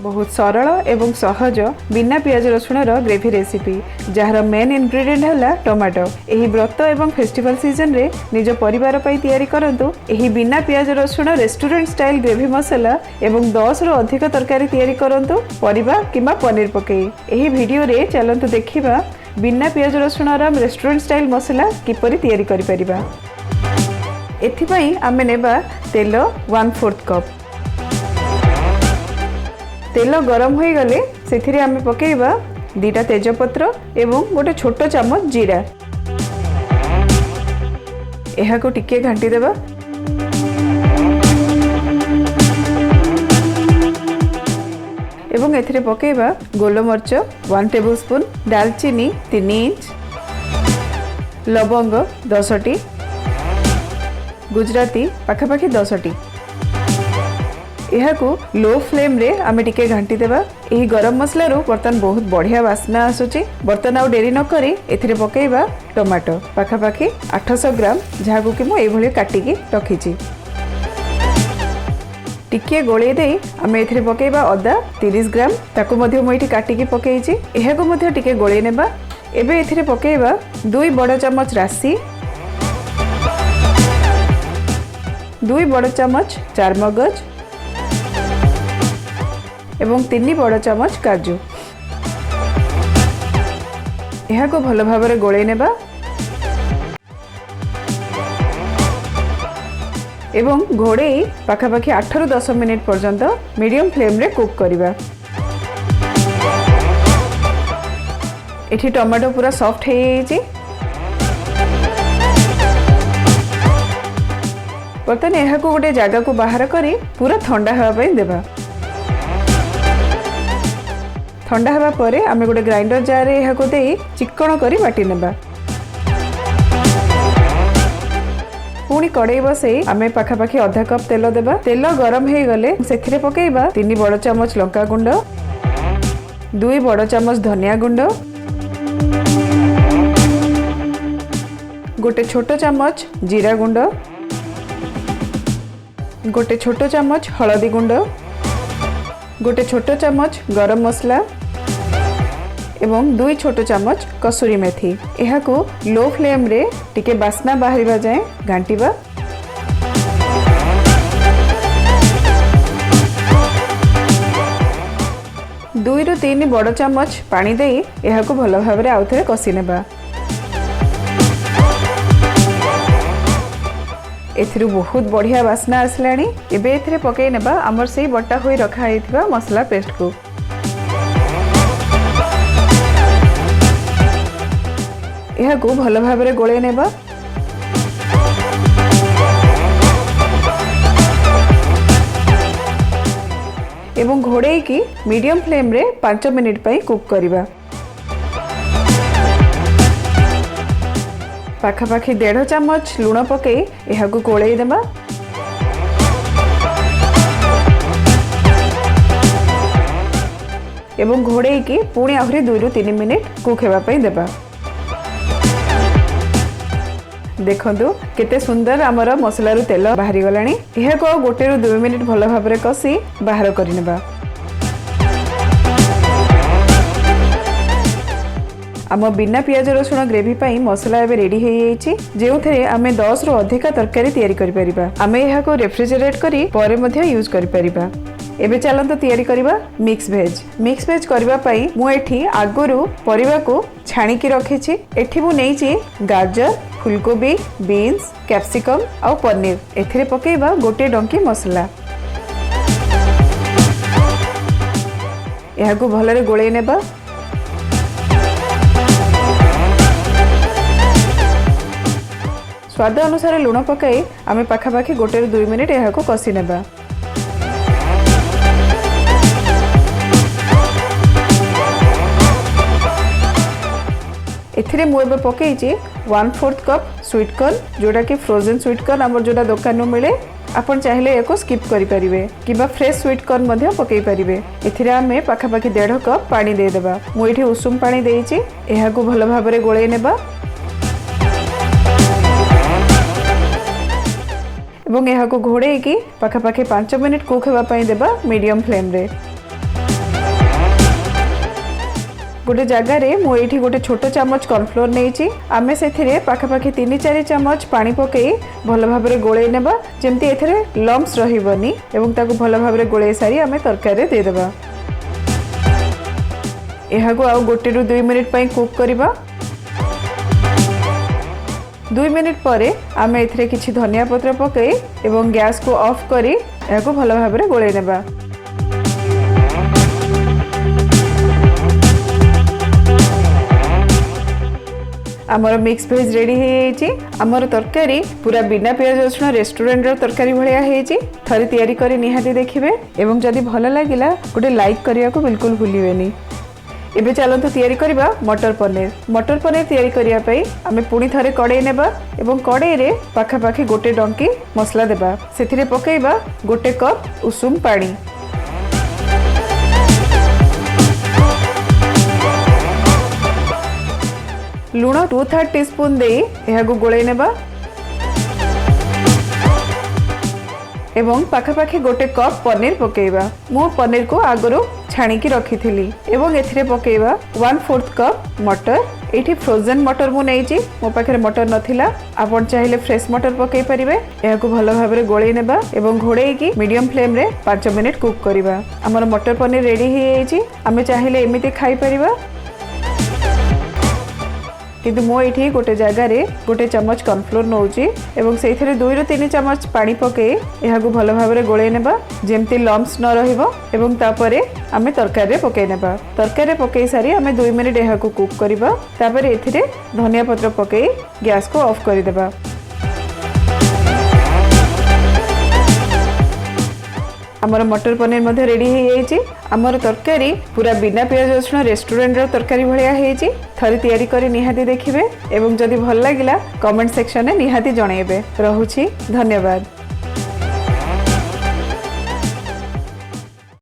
बहुत सरल एवं सहज बिना पियाज रसुण ग्रेवी रेसिपी जार मेन इनग्रेडिएंट है टमाटो। यही व्रत एवं फेस्टिवल सीजन रे निज परिवार पई तैयारी करंतु यही बिना पियाज रसुण रेस्टोरेंट स्टाइल ग्रेवी मसला एवं 10 रु अधिक तरकारी तैयारी करंतु परिबा किमा पनीर पकई। यही वीडियो रे चलंतु देखिबा बिना पियाज रसुण रेस्टोरेंट स्टाइल मसला किपरि तैयारी करि परिबा। एथिपई आमे नेबा तेल 1/4 कप। तेल गरम हो गले से आमे पकेइबा 2टा तेजपत्र एवं गोटे छोट चम्मच जीरा। यह को टिके घांटी देबा। एवं एथिरे पकेइबा गोलमर्च 1 टेबल स्पून, दालचीनी 3 इंच, लवंग 10टी, गुजराती पाखापाखी 10टी। यह को लो फ्लेम रे आमे टिके घांटी देबा। एही गरम मसला रो बर्तन बहुत बढ़िया वासना आसुची। बर्तन आउ डेरी न करी एथिरे पकेइबा टमाटो पाखापाखी 800 ग्राम जाहाकू कि मु एभली काटिकी रखिची। टिके गोळे देई आमे एथिरे पकेइबा अदा 30 ग्राम ताकू मध्ये मु एठी काटिकी पकेइची। एहा को मध्ये टिके गोळे नेबा। एबे एथिरे पकेइबा 2 बड़ चम्मच राशि, 2 बड़ चम्मच चारमगज एवं 3 बड़ चम्मच काजू। यह को भल भाव में गोले नेबा एवं घोड़े पाखापाखी 8 रु 10 मिनिट पर्यंत मीडियम फ्लेम रे कुक करिबा। एठी टमाटो पूरा सॉफ्ट हे जाइए। बर्तन यह को गोटे जगह को बाहर करी पूरा ठंडा हवा पई देबा। ठंडा हवा परे आमे गोटे ग्राइंडर जार रे यह को देई चिकण करी बाटी नेबा। पुणी कड़ाई बसई आमे पाखापाखी आधा कप तेल देबा। तेल गरम हे गले सेथिरे पकेइबा 3 बड़ चम्मच लंका गुंड, 2 बड़ चम्मच धनिया गुंड, गोटे छोट चम्मच जीरा गुंड, गोटे छोट चम्मच हलदी गुंड, गोटे छोट चम्मच गरम मसला एवं 2 छोट चम्मच कसूरी मेथी। यह को लो फ्लेम रे टिके बास्ना बाहरिबा जाए घांटीबा। दुई रु 3 बड़ चम्मच पानी देई यह को भल भाव रे आउ थरे कसी नेबा। एथिरु बहुत बढ़िया वासना आसलानी। एबे एथिरे पकई नेबा हमर सेही बटा होई रखा हैथिबा मसला पेस्ट को। यह को भल भाव रे गोळे नेबा। एवं घोड़े की मीडियम फ्लेम रे 5 मिनिट पई कुक करिबा। पाखापाखी 1.5 चम्मच लुण पकई यह को गोळेई देबा। एवं घोड़े की पुणी आहरी 2 रु 3 मिनिट कुक हेबा पई देबा। देखंतु केते सुंदर आमर मसला रु तेल बाहरी गलानी। यह को 1 रु 2 मिनिट भल भाव रे कसी बाहर करिनेबा। आम बिना पियाज रसुण ग्रेवी पाई मसला एबे रेडी हो जाइए। जो थे आमे 10 रु अधिक तरकारी तैयारी करि परिबा। आमे यहा को रेफ्रिजरेट करी परे मध्य यूज करि परिबा। एबे चलंतु तैयारी करिबा मिक्स वेज। मिक्स वेज करिबा पाई मु एठी आगुरु परिबा को छाणी की रखिछि। एठी मु नेइछि गाजर, फुलकोबी, बीन्स, कैप्सिकम और पनीर। एथिरे पकेइबा गोटे डंकी मसला। यहा को भलरे गोळेई नेबा। स्वाद अनुसार लुण पकाई आमे पाखापाखी 1 रु 2 मिनिट यह को कसी नेबा। एथिरे मु एबे पकेइछि 1/4 कप स्वीट कॉर्न, जोटा कि फ्रोजन स्वीट कॉर्न हमर जोटा दुकान नु मिले। आपण चाहिले एको स्किप करि परिबे किबा फ्रेश स्वीट कॉर्न मध्ये पकेइ परिबे। एथिरे आमे पाखापाखी 1.5 कप पानी दे देबा। मु एठी उषुम पानी देइछि। एहा को भल भाव रे गोळेई नेबा एवं यह को घोड़े की पाखापाखी 5 मिनिट कुक होगा देबा मीडियम फ्लेम रे। गोटे जगार मुझे गोटे छोट चामच कॉर्नफ्लोर नहीं आम से पाखापाखि 3-4 चामच पानी पकई भल भाव गोले नेबा जमती एथरे लम्स रहिबनी एवं ताको भल भाव गोले सारी आम तरकारी देदेबा। यहां को आउ 1-2 मिनिट पई कुक करबा। 2 मिनिट पर आम एथरे किछि धनिया पत्र पकई एवं गैस को ऑफ करी यहां को भल भाव गोले नेबा। आमर मिक्स वेज रेडी हो आमर तरकारी पूरा बिना प्याज रसुण रेस्टोरेंट तरकारी भाया थरे तैयारी करी निहाती देखिबे एवं जदि भल लागिला गोटे लाइक करिया को बिल्कुल भूलिबेनी। एबे चलंतु तैयारी करबा मटर पनीर। मटर पनीर तैयारी करिया पई आमे पुणी थरे कड़ाई नेबा एवं कड़ाई रे पाखापाखि गोटे डंकी मसला देबा सेथिरे पकेइबा 1 कप उषुम पानी। लुण 2/3 टीस्पून दे यहां गोले नेबा एवं पाखापाखि 1 कप पनीर पकेइबा। मु पनीर को आगरो छाणिकी रखी थी एवं एथिरे पकेइबा 1/4 कप मटर। एठी फ्रोजन मटर मु नेइची मो पाखरे मटर नथिला आपण चाहिले फ्रेश मटर पकेइ परिबे। यहा को भलो भाबरे गोळेइ नेबा एवं घोड़ेई की मीडियम फ्लेम रे 5 मिनिट कुक करिबा। हमर मटर पनीर रेडी हो जाइची। आमे चाहिले एमिति खाई परिबा किंतु मो ये गोटे जगार गोटे चामच कॉर्नफ्लोर नौची एवं से 2-3 चामच पानी पके यह भल भाव गोले नेबा जेमती लम्स न रहिबो एवं तापरे आमे तरकारी पके नेबा। तरकारी पके सारी आमे 2 मिनिट यह को कुक करबा। तापरे एथिरे धनिया पत्र पके गैस को ऑफ कर देबा। आमर मटर पनीर मध्य रेडी हो जाइए। आमर तरकारी पूरा बिना प्याज रसुण रेस्टोरेंट तरकारी भाया होती थरे तैयारी करी निहाती देखिबे एवं जदि भल लागिला कमेंट सेक्शन में निहाती जणेबे। रहुछि धन्यवाद।